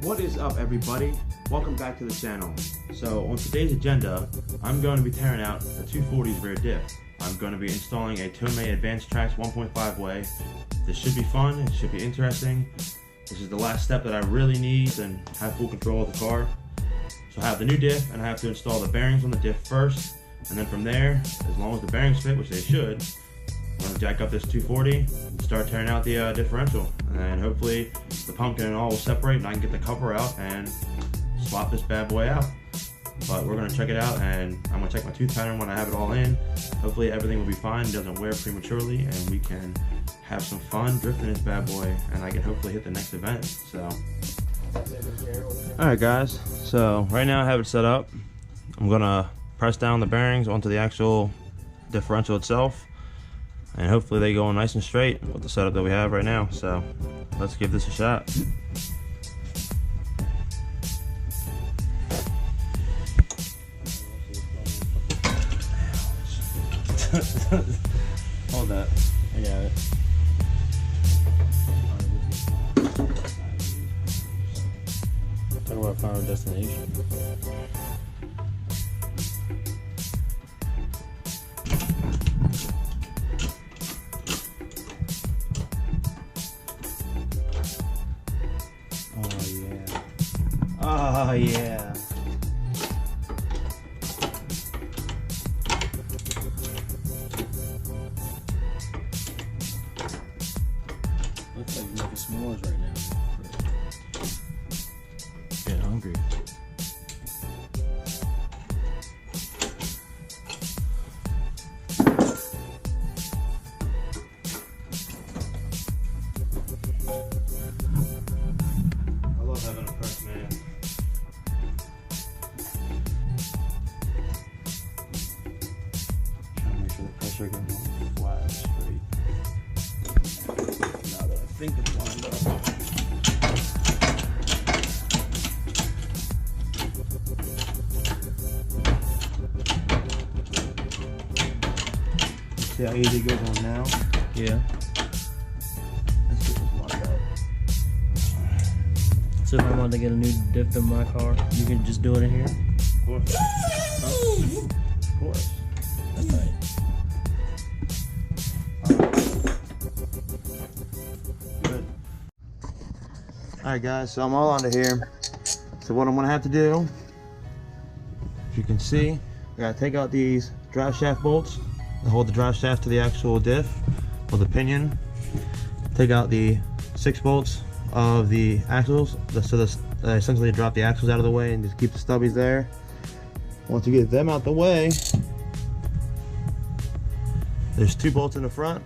What is up, everybody? Welcome back to the channel. So on today's agenda, I'm going to be tearing out the 240's rear diff. I'm going to be installing a Tomei Advanced Tracks 1.5 way. This should be fun, it should be interesting. This is the last step that I really need and have full control of the car. So I have the new diff and I have to install the bearings on the diff first, and then from there, as long as the bearings fit, which they should, I'm going to jack up this 240 and start tearing out the differential, and hopefully the pumpkin and all will separate and I can get the cover out and swap this bad boy out. But we're going to check it out, and I'm going to check my tooth pattern when I have it all in. Hopefully everything will be fine, doesn't wear prematurely, and we can have some fun drifting this bad boy, and I can hopefully hit the next event. So alright guys, so right now I have it set up. I'm going to press down the bearings onto the actual differential itself, and hopefully they go nice and straight with the setup that we have right now. So let's give this a shot. Hold that, I got it. Talk about final destination. Oh yeah. Looks like you're making s'mores right now. Getting hungry. I love having a press man. Trying to make sure the pressure goes flat and straight. Now that I think it's lined up. See how easy it goes on now? Yeah. Let's get this lined up. So if I wanted to get a new diff in my car, you can just do it in here? Of course. Of course. That's right. Good. Alright guys, so I'm all under here. So what I'm gonna have to do, if you can see, I gotta take out these drive shaft bolts that hold the drive shaft to the actual diff or the pinion. Take out the 6 bolts of the axles, so this essentially drop the axles out of the way and just keep the stubbies there. Once you get them out the way, there's 2 bolts in the front,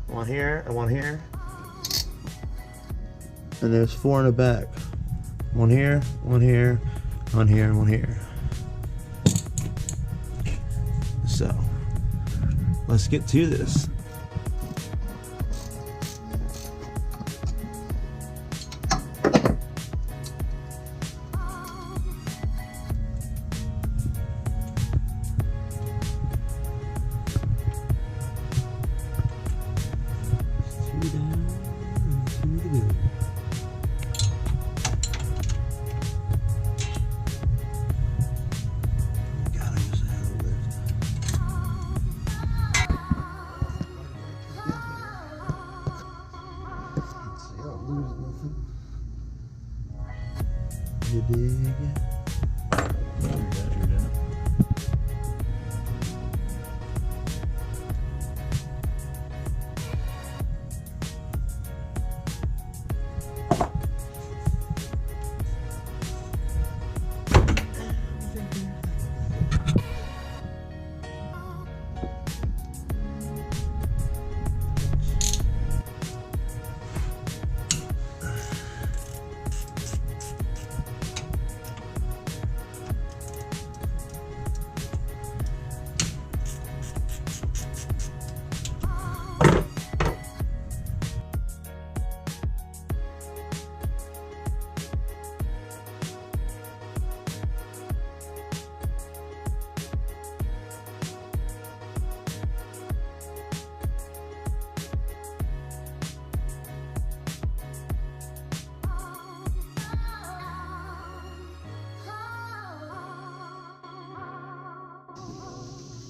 one here and one here, and there's 4 in the back, one here, one here, one here, and one here. So let's get to this. You dig?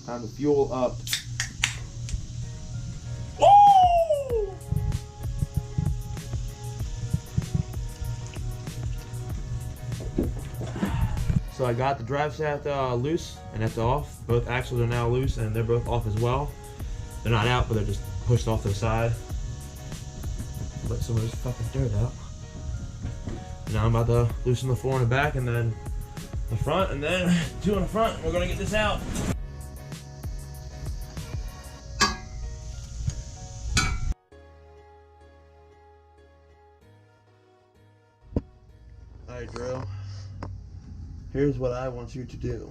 Time to fuel up. So I got the drive shaft loose and that's off. Both axles are now loose and they're both off as well. They're not out, but they're just pushed off to the side. Let some of this fucking dirt out. Now I'm about to loosen the floor in the back and then the front, and then 2 on the front. We're gonna get this out. All right, Drill. Here's what I want you to do.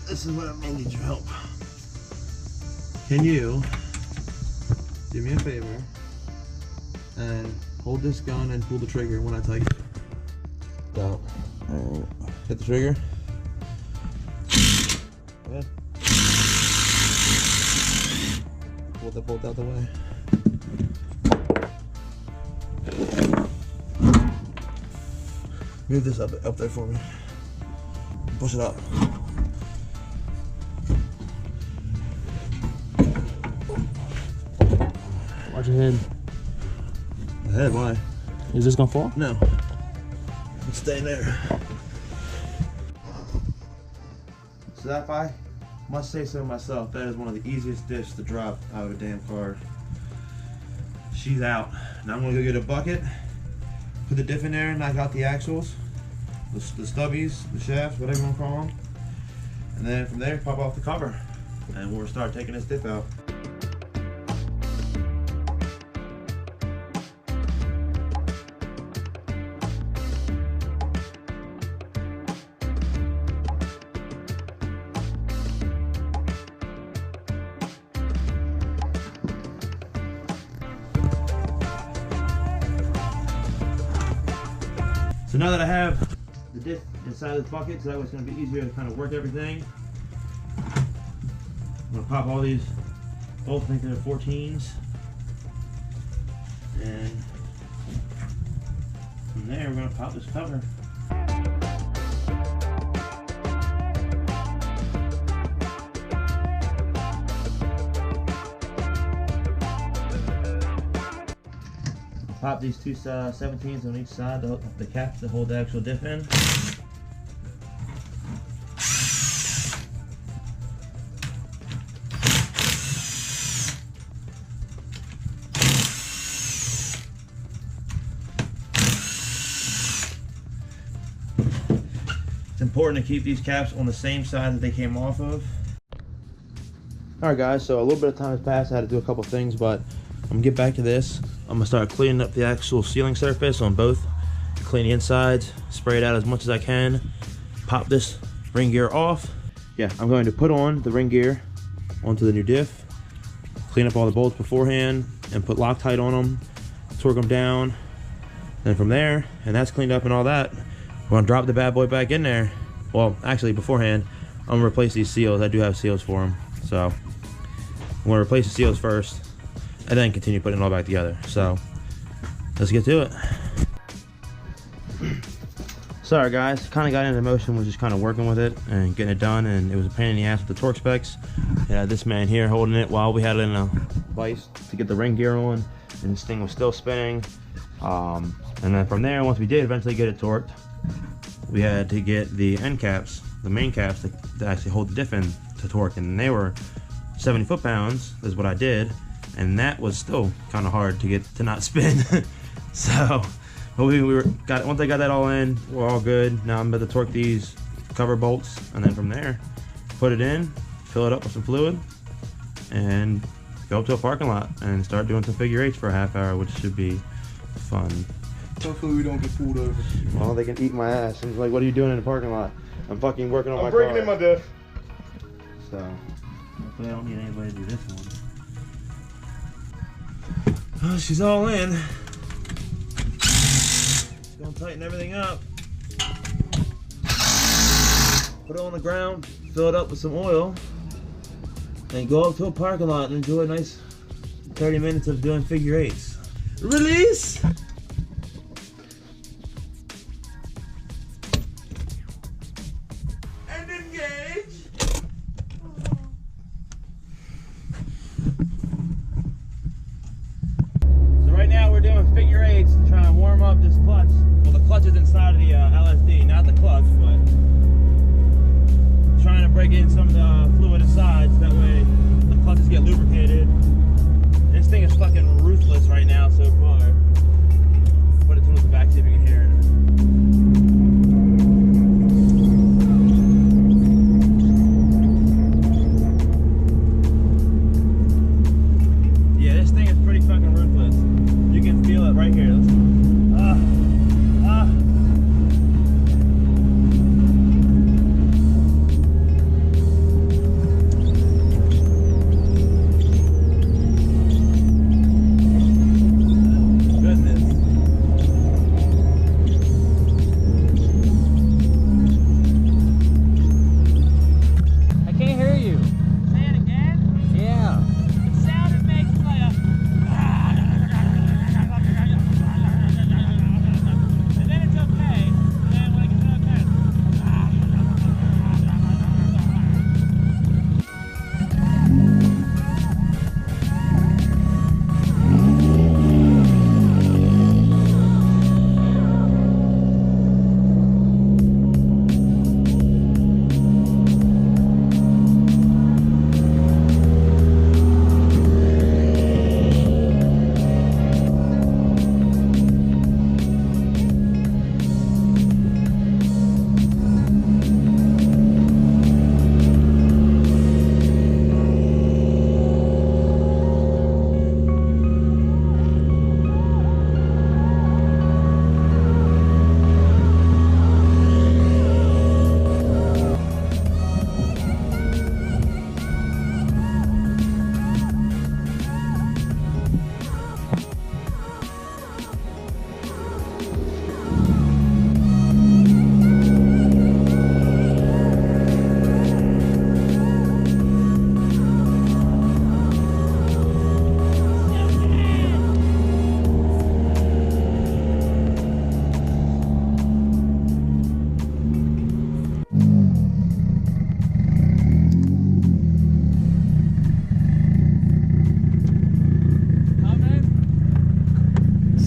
This is what I need your help. Can you do me a favor and hold this gun and pull the trigger when I tell you? Down. Alright. Hit the trigger. Good. Pull the bolt out the way. Move this up there for me. Push it up. Watch your head. The head, why? Is this gonna fall? No. It's staying there. So if I must say so myself, that is one of the easiest diffs to drop out of a damn car. She's out. Now I'm gonna go get a bucket, put the diff in there, knock out the axles, the stubbies, the shafts, whatever you want to call them. And then from there, pop off the cover. And we'll start taking this diff out. So now that I have the diff inside of this bucket, so that way it's going to be easier to kind of work everything. I'm going to pop all these bolts, I think they're 14s. And from there, we're going to pop this cover. Pop these two 17s on each side, the caps that hold the actual diff in. It's important to keep these caps on the same side that they came off of. Alright guys, so a little bit of time has passed. I had to do a couple things, but I'm gonna get back to this. I'm gonna start cleaning up the actual sealing surface on both. Clean the insides, spray it out as much as I can. Pop this ring gear off. Yeah, I'm going to put on the ring gear onto the new diff. Clean up all the bolts beforehand and put Loctite on them. Torque them down. Then from there, and that's cleaned up and all that, we're gonna drop the bad boy back in there. Well, actually beforehand, I'm gonna replace these seals. I do have seals for them. So I'm gonna replace the seals first and then continue putting it all back together. So let's get to it. Sorry guys, kind of got into motion, was just kind of working with it and getting it done, and it was a pain in the ass with the torque specs. Yeah, this man here holding it while we had it in a vise to get the ring gear on, and this thing was still spinning. And then from there, once we did eventually get it torqued, we had to get the end caps, the main caps to actually hold the diff in to torque, and they were 70 foot-pounds is what I did, and that was still kind of hard to get to not spin. So but once I got that all in, we're all good. Now I'm about to torque these cover bolts, and then from there put it in, fill it up with some fluid, and go up to a parking lot and start doing some figure eights for a half hour, which should be fun. Hopefully we don't get pulled over. Well, they can eat my ass. And it's like, what are you doing in the parking lot? I'm fucking working on my car. I'm breaking in my diff. So hopefully I don't need anybody to do this one. Oh, she's all in. Gonna tighten everything up. Put it on the ground, fill it up with some oil, and go up to a parking lot and enjoy a nice 30 minutes of doing figure eights. Release! And engage! So right now we're doing figure eights to try and warm up this clutch. Well, the clutch is inside of the LSD, not the clutch, but trying to break in some of the fluid inside so that way the clutches get lubricated. This thing is fucking ruthless right now so far. Put it towards the back, see if you can hear it. Yeah, this thing is pretty fucking ruthless. You can feel it right here.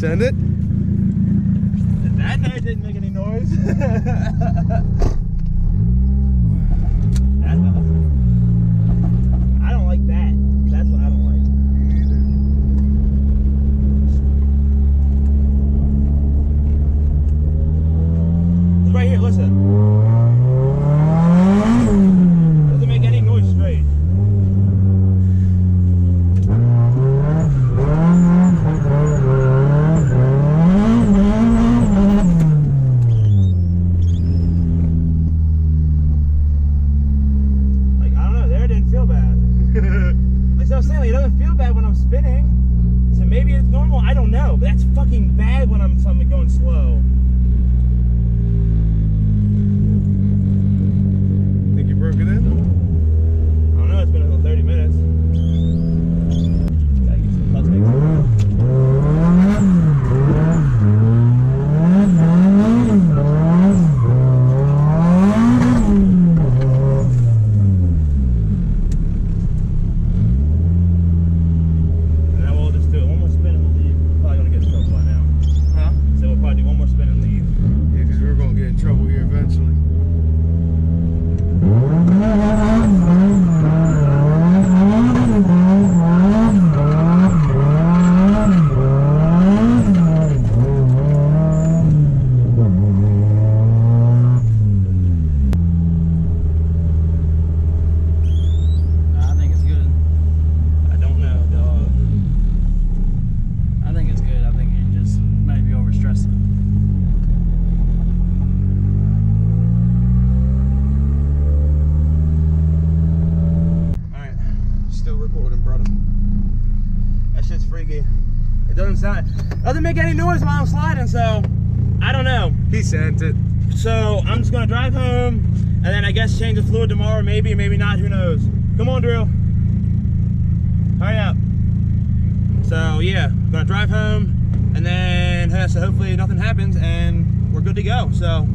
Send it. That guy didn't make any noise. That's awesome. I don't like that. That's what I don't like. It's right here, listen. Doesn't make any noise straight. It doesn't feel bad when I'm spinning, so maybe it's normal, I don't know, but that's fucking bad when I'm going slow. Think you broke it in? I don't know, it's been about 30 minutes. Gotta get some clutch mix. It doesn't make any noise while I'm sliding, so I don't know. He sent it. So I'm just gonna drive home and then I guess change the fluid tomorrow, maybe, maybe not, who knows. Come on, Drew. Hurry up. So yeah, I'm gonna drive home and then so hopefully nothing happens and we're good to go. So